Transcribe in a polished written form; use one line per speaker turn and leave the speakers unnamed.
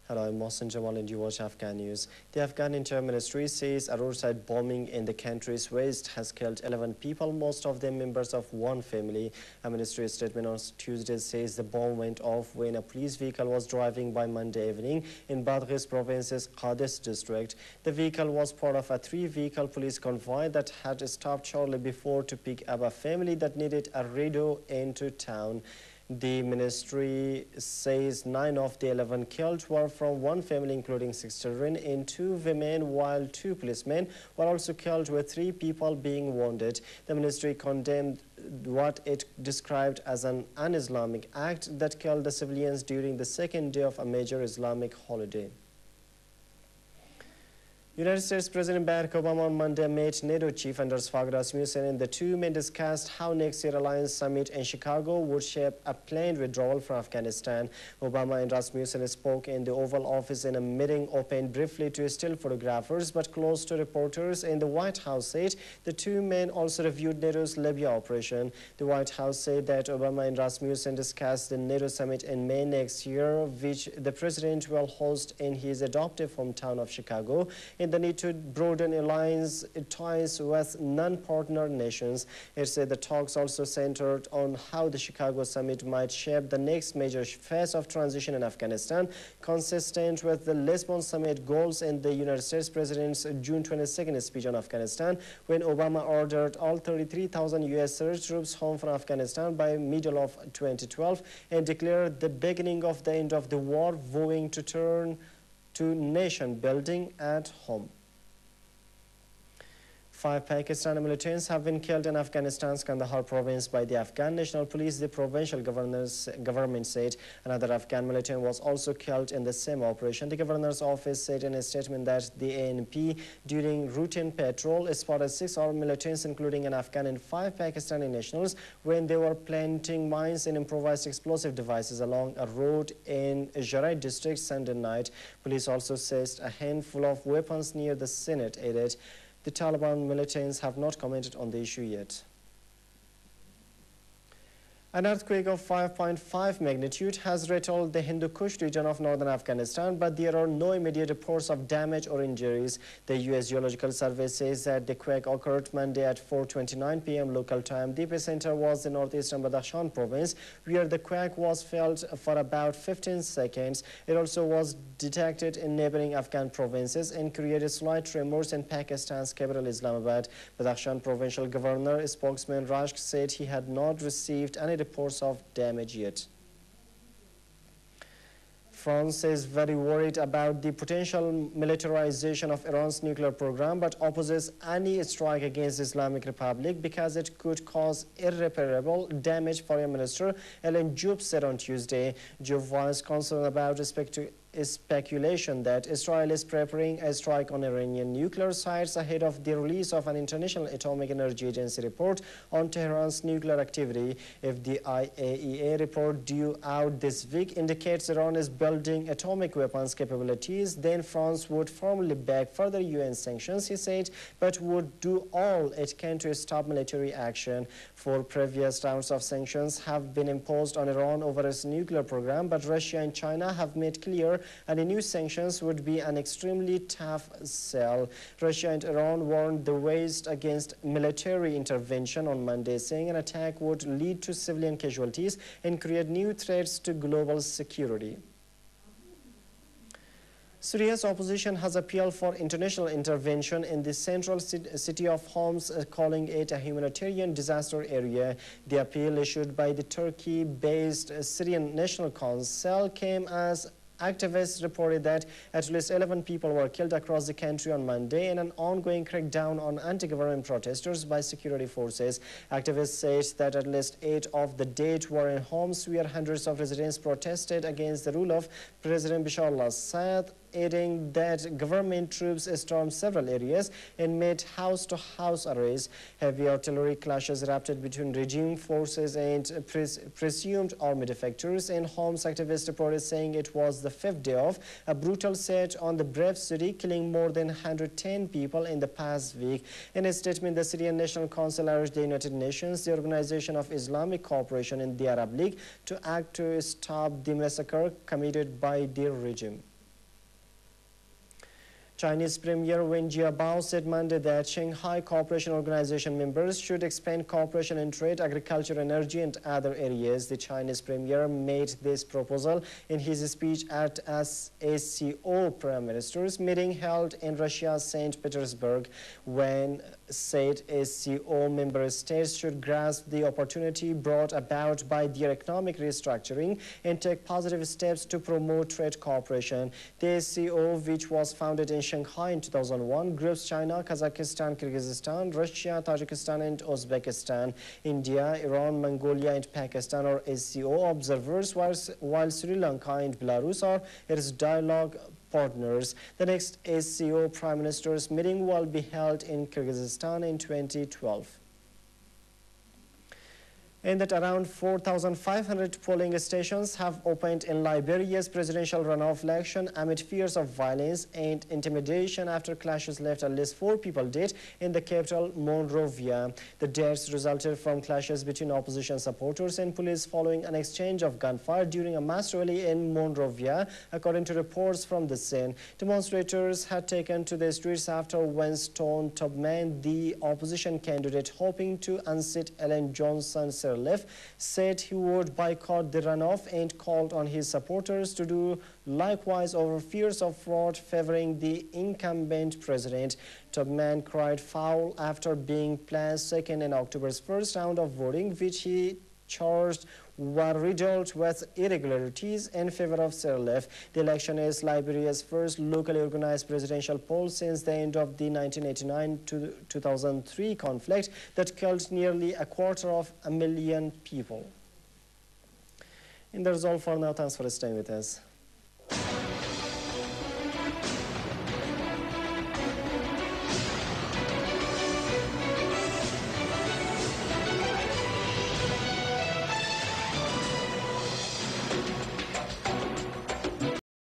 Hello, I'm Mohsen Jamal and you watch Afghan News. The Afghan Interior Ministry says a roadside bombing in the country's west has killed 11 people, most of them members of one family. A ministry statement on Tuesday says the bomb went off when a police vehicle was driving by Monday evening in Badghis province's Qadis district. The vehicle was part of a three-vehicle police convoy that had stopped shortly before to pick up a family that needed a radio into town. The ministry says 9 of the 11 killed were from one family, including 6 children and 2 women, while 2 policemen were also killed, with 3 people being wounded. The ministry condemned what it described as an un-Islamic act that killed the civilians during the second day of a major Islamic holiday. United States President Barack Obama on Monday met NATO Chief Under Rasmussen, and the two men discussed how next year's alliance summit in Chicago would shape a planned withdrawal from Afghanistan. Obama and Rasmussen spoke in the Oval Office in a meeting opened briefly to still photographers but closed to reporters, and the White House said the two men also reviewed NATO's Libya operation. The White House said that Obama and Rasmussen discussed the NATO summit in May next year, which the president will host in his adoptive hometown of Chicago, and the need to broaden alliance ties with non-partner nations. It said the talks also centered on how the Chicago summit might shape the next major phase of transition in Afghanistan, consistent with the Lisbon summit goals and the United States President's June 22nd speech on Afghanistan, when Obama ordered all 33,000 U.S. surge troops home from Afghanistan by middle of 2012 and declared the beginning of the end of the war, vowing to turn to nation building at home. 5 Pakistani militants have been killed in Afghanistan's Kandahar province by the Afghan National Police, the provincial government said. Another Afghan militant was also killed in the same operation. The governor's office said in a statement that the ANP, during routine patrol, spotted 6 armed militants, including an Afghan and 5 Pakistani nationals, when they were planting mines and improvised explosive devices along a road in Jarai district Sunday night. Police also seized a handful of weapons near the Senate aided. The Taliban militants have not commented on the issue yet. An earthquake of 5.5 magnitude has rattled the Hindu Kush region of northern Afghanistan, but there are no immediate reports of damage or injuries. The U.S. Geological Survey says that the quake occurred Monday at 4:29 p.m. local time. The epicenter was in northeastern Badakhshan province, where the quake was felt for about 15 seconds. It also was detected in neighboring Afghan provinces and created slight tremors in Pakistan's capital Islamabad. Badakhshan provincial governor spokesman Rashk said he had not received any reports of damage yet. France is very worried about the potential militarization of Iran's nuclear program, but opposes any strike against the Islamic Republic because it could cause irreparable damage. Foreign Minister Ellen Joub said on Tuesday. Joub voiced concern about speculation that Israel is preparing a strike on Iranian nuclear sites ahead of the release of an International Atomic Energy Agency report on Tehran's nuclear activity. If the IAEA report due out this week indicates Iran is building atomic weapons capabilities, then France would formally back further UN sanctions, he said, but would do all it can to stop military action. 4 previous rounds of sanctions have been imposed on Iran over its nuclear program, but Russia and China have made clear and the new sanctions would be an extremely tough sell. Russia and Iran warned the West against military intervention on Monday, saying an attack would lead to civilian casualties and create new threats to global security. Syria's opposition has appealed for international intervention in the central city of Homs, calling it a humanitarian disaster area. The appeal issued by the Turkey-based Syrian National Council came as activists reported that at least 11 people were killed across the country on Monday in an ongoing crackdown on anti-government protesters by security forces. Activists said that at least 8 of the dead were in Homs, where hundreds of residents protested against the rule of President Bashar al-Assad, adding that government troops stormed several areas and made house-to-house arrests. Heavy artillery clashes erupted between regime forces and presumed army defectors, and Homs activists reported saying it was the 5th day of a brutal siege on the brave city, killing more than 110 people in the past week. In a statement, the Syrian National Council urged the United Nations, the Organization of Islamic Cooperation, and the Arab League to act to stop the massacre committed by the regime. Chinese Premier Wen Jiabao said Monday that Shanghai Cooperation Organization members should expand cooperation in trade, agriculture, energy, and other areas. The Chinese Premier made this proposal in his speech at SACO Prime Minister's meeting held in Russia's St. Petersburg. Wen said SCO member states should grasp the opportunity brought about by their economic restructuring and take positive steps to promote trade cooperation. The SCO, which was founded in Shanghai in 2001, groups China, Kazakhstan, Kyrgyzstan, Russia, Tajikistan, and Uzbekistan. India, Iran, Mongolia, and Pakistan are SCO observers, while Sri Lanka and Belarus are its dialogue partners. The next SCO Prime Minister's meeting will be held in Kyrgyzstan in 2012. And that around 4,500 polling stations have opened in Liberia's presidential runoff election amid fears of violence and intimidation after clashes left at least 4 people dead in the capital, Monrovia. The deaths resulted from clashes between opposition supporters and police following an exchange of gunfire during a mass rally in Monrovia, according to reports from the scene. Demonstrators had taken to the streets after Winston Tubman, the opposition candidate hoping to unseat Ellen Johnson Sirleaf, said he would boycott the runoff and called on his supporters to do likewise over fears of fraud favoring the incumbent president. Tubman cried foul after being placed second in October's first round of voting, which he charged were riddled with irregularities in favor of Sirleaf. The election is Liberia's first locally organized presidential poll since the end of the 1989-2003 conflict that killed nearly 250,000 people. And that's all for now. Thanks for staying with us.